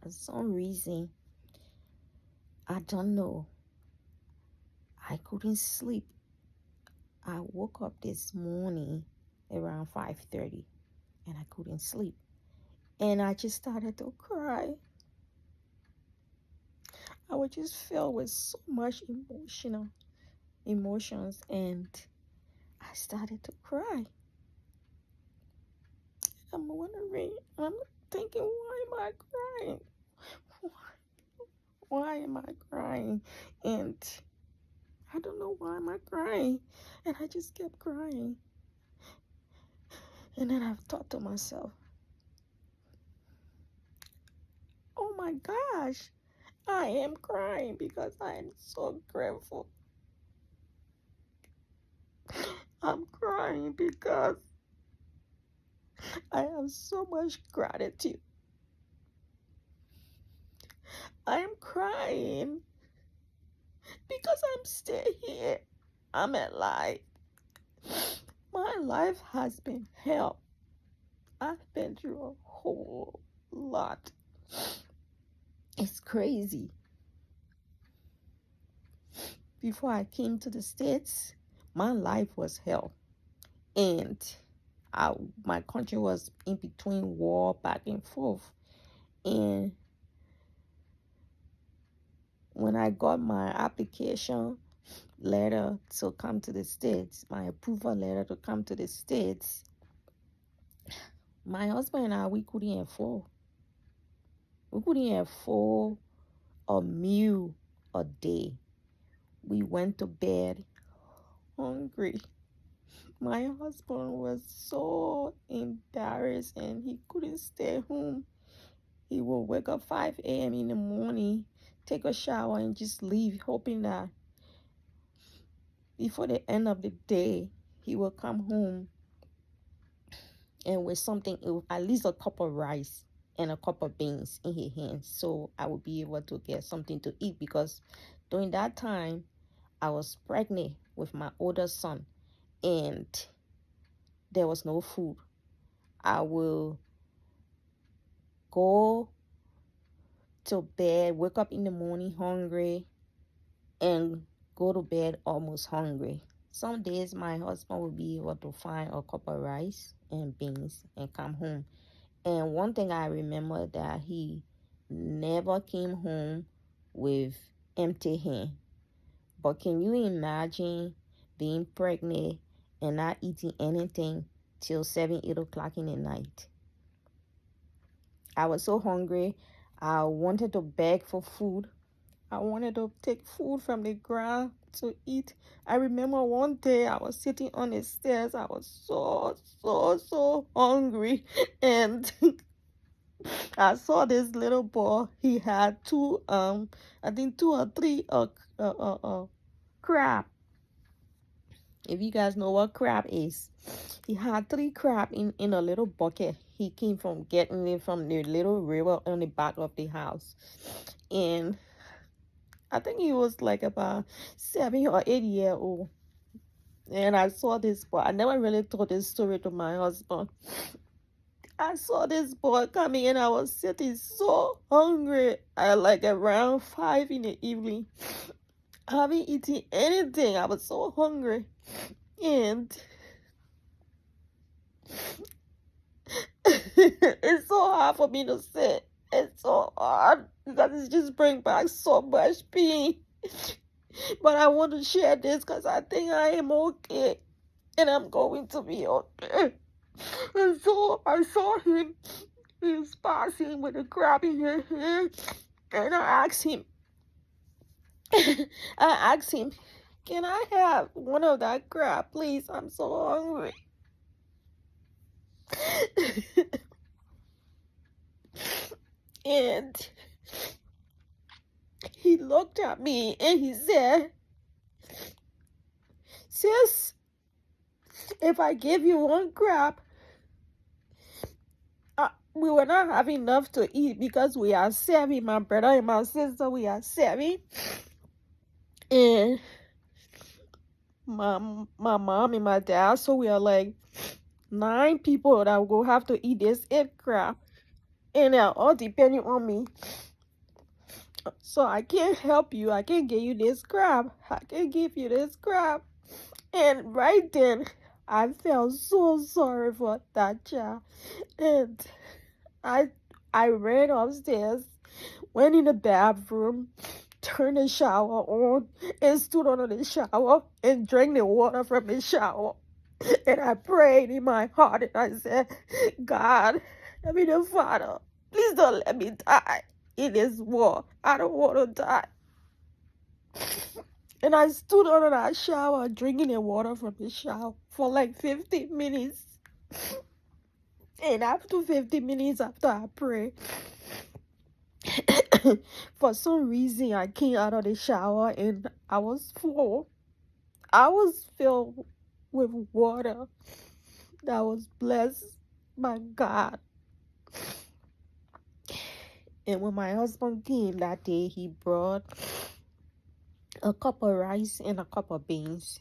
For some reason, I don't know, I couldn't sleep. I woke up this morning around 5:30 and I couldn't sleep. And I just started to cry. I was just filled with so much emotions, and I started to cry. I'm wondering, I'm thinking, why am I crying? Why am I crying? And I don't know why am I crying. And I just kept crying. And then I've thought to myself, oh my gosh, I am crying because I am so grateful. I'm crying because I have so much gratitude. I am crying because I'm still here. I'm alive. My life has been hell. I've been through a whole lot. It's crazy. Before I came to the States, my life was hell. And I, my country was in between war, back and forth. And when I got my application letter to come to the States, my approval letter to come to the States, my husband and I, we couldn't afford. We couldn't afford a meal a day. We went to bed hungry. My husband was so embarrassed and he couldn't stay home. He would wake up 5 a.m. in the morning, take a shower, and just leave, hoping that before the end of the day, he will come home and with something, at least a cup of rice and a cup of beans in his hands, so I would be able to get something to eat, because during that time, I was pregnant with my older son and there was no food. I will go to bed, wake up in the morning hungry, and go to bed almost hungry. Some days my husband will be able to find a cup of rice and beans and come home. And one thing I remember, that he never came home with empty hand. But can you imagine being pregnant and not eating anything till 7, 8 o'clock in the night? I was so hungry. I wanted to beg for food. I wanted to take food from the ground to eat. I remember one day I was sitting on the stairs. I was so hungry. And I saw this little boy. He had two, I think 2 or 3 crab. If you guys know what crab is, he had 3 crab in a little bucket. He came from getting it from the little river on the back of the house. And I think he was like about 7 or 8 years old. And I saw this boy. I never really told this story to my husband. I saw this boy coming and I was sitting so hungry. I like around 5 in the evening. I haven't eaten anything. I was so hungry. And it's so hard for me to say. It's so hard because it just brings back so much pain. But I want to share this because I think I am okay. And I'm going to be okay. And so I saw him. He was passing with a crab in his hand. And I asked him, can I have one of that crab, please? I'm so hungry. And he looked at me and he said, sis, if I give you one crab, we will not have enough to eat because we are 7. My brother and my sister, we are 7. And my mom and my dad, so we are like 9 people that will have to eat this 8 crab. and they're all depending on me. So I can't help you. I can't give you this crap. I can't give you this crap. And right then, I felt so sorry for that child. And I I ran upstairs, went in the bathroom, turned the shower on, and stood under the shower and drank the water from the shower. And I prayed in my heart and I said, God, I mean, the Father, please don't let me die in this war. I don't want to die. And I stood under that shower drinking the water from the shower for like 15 minutes. And after 15 minutes after I prayed, for some reason I came out of the shower and I was full. I was filled with water that was blessed by God. And when my husband came that day, he brought a cup of rice and a cup of beans.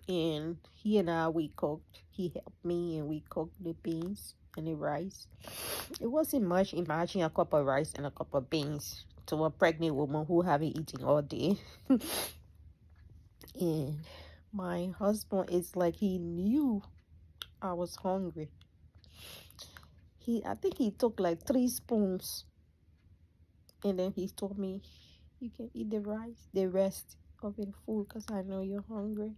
And he and I, we cooked. He helped me and we cooked the beans and the rice. It wasn't much. Imagine a cup of rice and a cup of beans to a pregnant woman who haven't eaten all day. And my husband, is like he knew I was hungry. I think he took like 3 spoons, and then he told me, "You can eat the rice, the rest of the food, because I know you're hungry."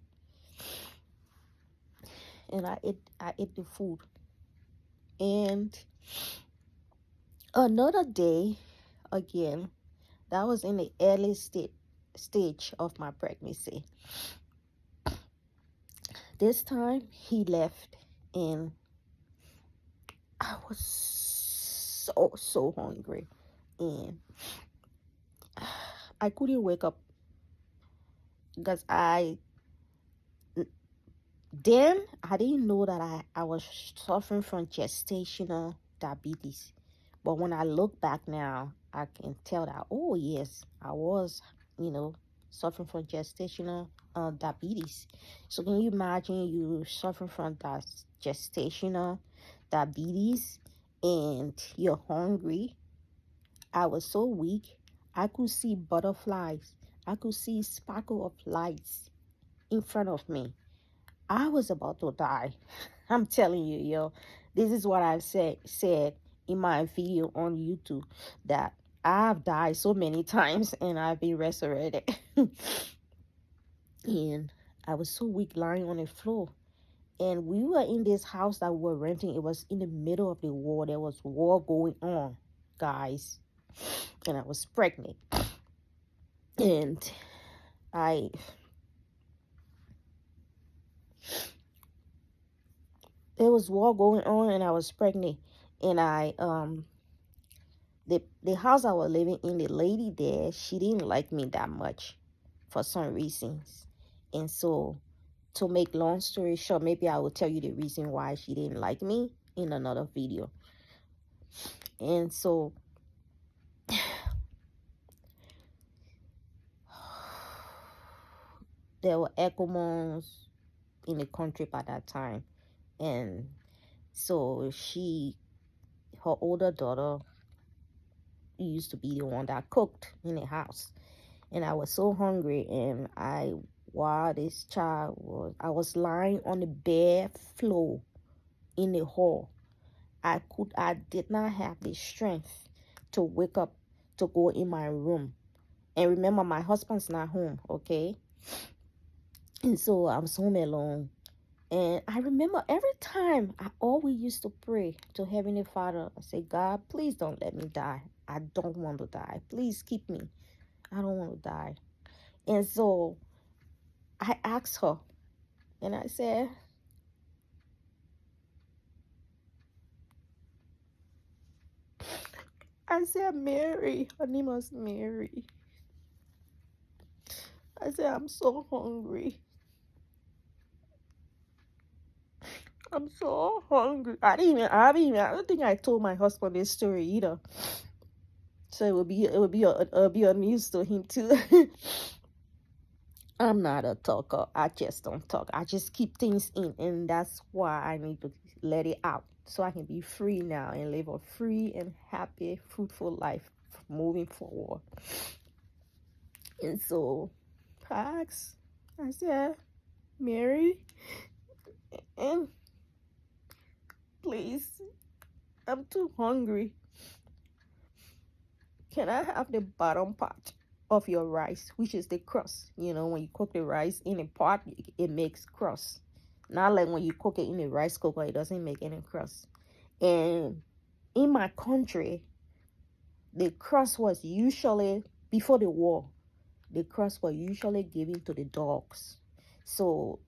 And I ate the food. And another day, again, that was in the early stage of my pregnancy. This time he left, and I was so hungry, and I couldn't wake up because I didn't know that I was suffering from gestational diabetes. But when I look back now, I can tell that, oh yes, I was, suffering from gestational diabetes. So can you imagine you suffering from that gestational diabetes and you're hungry? I was so weak. I could see butterflies. I could see sparkle of lights in front of me. I was about to die. I'm telling you, yo. This is what I've said in my video on YouTube, that I've died so many times and I've been resurrected. And I was so weak lying on the floor. And we were in this house that we were renting. It was in the middle of the war. There was war going on, guys. And I was pregnant. And there was war going on and I was pregnant. And the house I was living in, the lady there, she didn't like me that much for some reasons. And so, to make long story short, maybe I will tell you the reason why she didn't like me in another video. And so there were Ecomons in the country by that time. And so her older daughter used to be the one that cooked in the house. And I was so hungry, and while this child I was lying on the bare floor in the hall. I did not have the strength to wake up to go in my room. And remember, my husband's not home, okay? And so I was home alone. And I remember every time I always used to pray to Heavenly Father. I say, God, please don't let me die. I don't want to die. Please keep me. I don't want to die. And so I asked her, and I said, Mary, her name was Mary. I said, I'm so hungry. I'm so hungry. I don't think I told my husband this story either. So it would be a news to him too. I'm not a talker. I just don't talk. I just keep things in, and that's why I need to let it out. so I can be free now and live a free and happy, fruitful life moving forward. And so I asked, I said, Mary, and please, I'm too hungry. Can I have the bottom part of your rice, which is the crust? You know, when you cook the rice in a pot, it makes crust. Not like when you cook it in a rice cooker, it doesn't make any crust. And in my country, the crust was usually, before the war, the crust was usually given to the dogs. So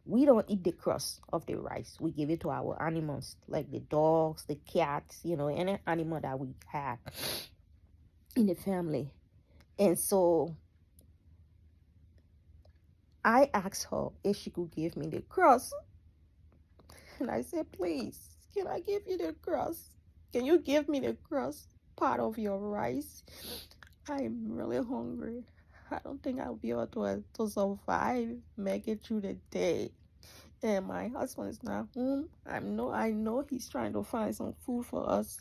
we don't eat the crust of the rice. We give it to our animals, like the dogs, the cats, you know, any animal that we have in the family. And so I asked her if she could give me the crust. And I said, please, can I give you the crust? Can you give me the crust part of your rice? I'm really hungry. I don't think I'll be able to survive, make it through the day. And my husband is not home. I know he's trying to find some food for us,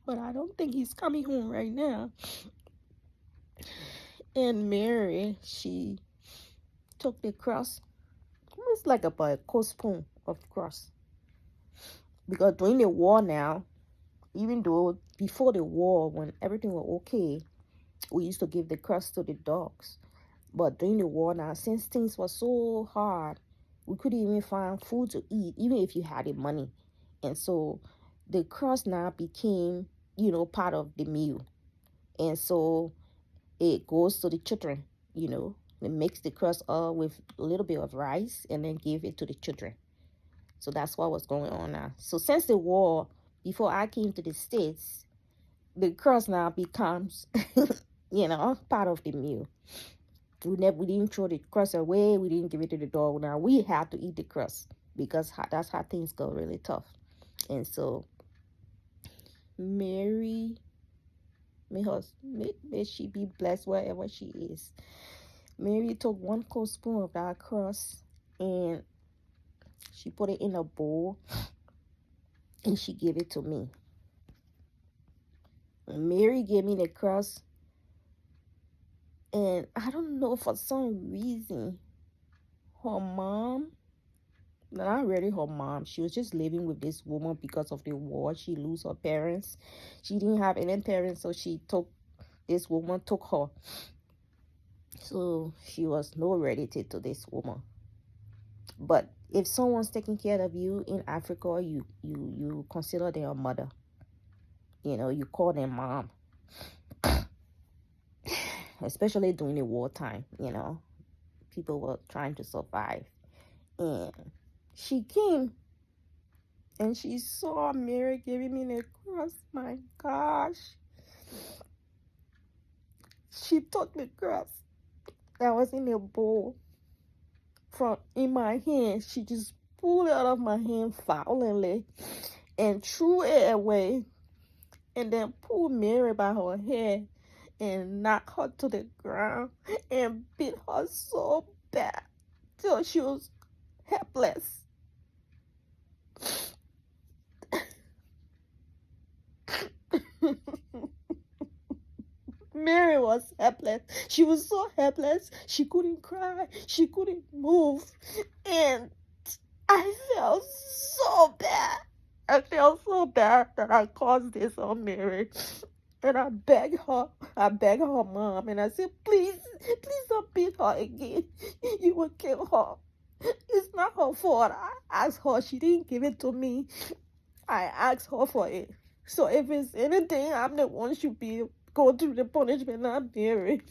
but I don't think he's coming home right now. And Mary, she took the crust. It's like about a spoon of crust. Because during the war now, even though before the war, when everything was okay, we used to give the crust to the dogs. But during the war now, since things were so hard, we couldn't even find food to eat, even if you had the money. And so the crust now became, you know, part of the meal. And so it goes to the children, you know. They mix the crust up with a little bit of rice and then give it to the children. So that's what was going on now. So since the war, before I came to the States, the crust now becomes, you know, part of the meal. We didn't throw the crust away. We didn't give it to the dog. Now we have to eat the crust because that's how things go really tough. And so Mary, may she be blessed wherever she is. Mary took 1 tablespoon of that crust and she put it in a bowl and she gave it to me. Mary gave me the crust, and I don't know, for some reason, her mom, not really her mom, she was just living with this woman because of the war. She lost her parents. She didn't have any parents, so this woman took her. So she was no relative to this woman. But if someone's taking care of you in Africa, you consider them a mother. You know, you call them mom. Especially during the wartime, you know. People were trying to survive. And she came and she saw Mary giving me the crust. My gosh. She took the crust that was in the bowl from in my hand. She just pulled it out of my hand violently and threw it away, and then pulled Mary by her hair and knocked her to the ground and beat her so bad till she was helpless. Mary was helpless. She was so helpless. She couldn't cry. She couldn't move. And I felt so bad. I felt so bad that I caused this on Mary. And I begged her mom, and I said, please don't beat her again. You will kill her. It's not her fault. I asked her. She didn't give it to me. I asked her for it. So if it's anything, I'm the one should be go through the punishment, not Mary.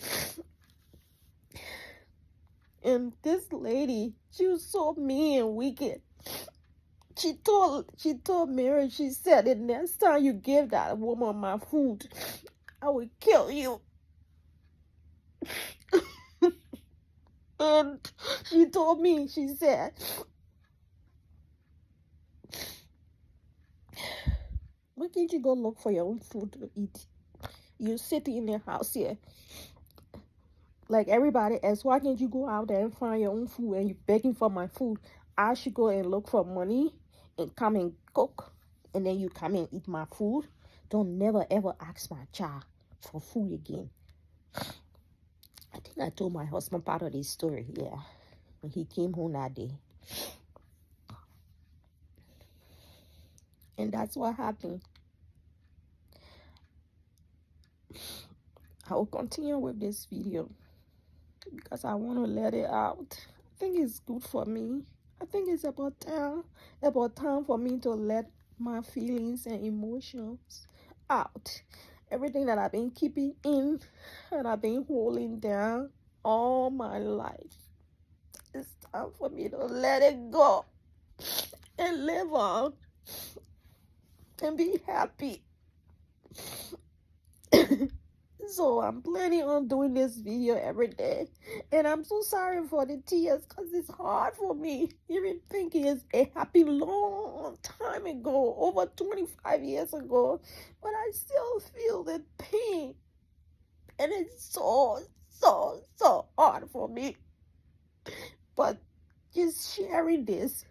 And this lady, she was so mean and wicked. She told Mary, she said, the next time you give that woman my food, I will kill you. And she told me, she said, why can't you go look for your own food to eat? You're sitting in the house here like everybody else. Why can't you go out there and find your own food? And you're begging for my food. I should go and look for money and come cook, and then you come and eat my food. Don't never ever ask my child for food again. I think I told my husband part of this story, yeah, when he came home that day. And that's what happened. I will continue with this video because I want to let it out. I think it's good for me. I think it's about time for me to let my feelings and emotions out. Everything that I've been keeping in and I've been holding down all my life. It's time for me to let it go and live on and be happy. So I'm planning on doing this video every day, and I'm so sorry for the tears because it's hard for me even thinking it happened long time ago, over 25 years ago, but I still feel the pain, and it's so hard for me. But just sharing this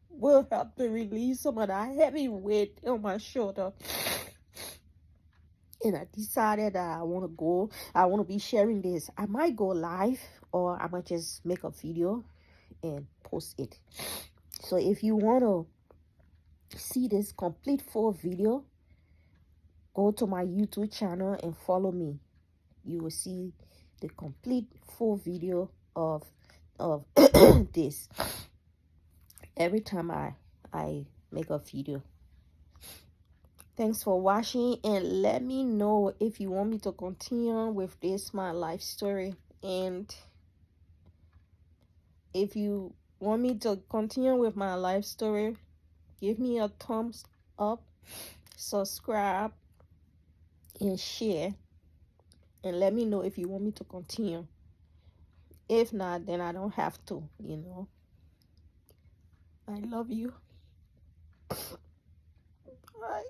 will help me release some of that heavy weight on my shoulder. And I decided that I want to be sharing this. I might go live, or I might just make a video and post it. So if you want to see this complete full video, go to my YouTube channel and follow me. You will see the complete full video of this every time I make a video. Thanks for watching, and let me know if you want me to continue with this my life story. And if you want me to continue with my life story, give me a thumbs up, subscribe, and share, and let me know if you want me to continue. If not, then I don't have to, you know. I love you. Bye.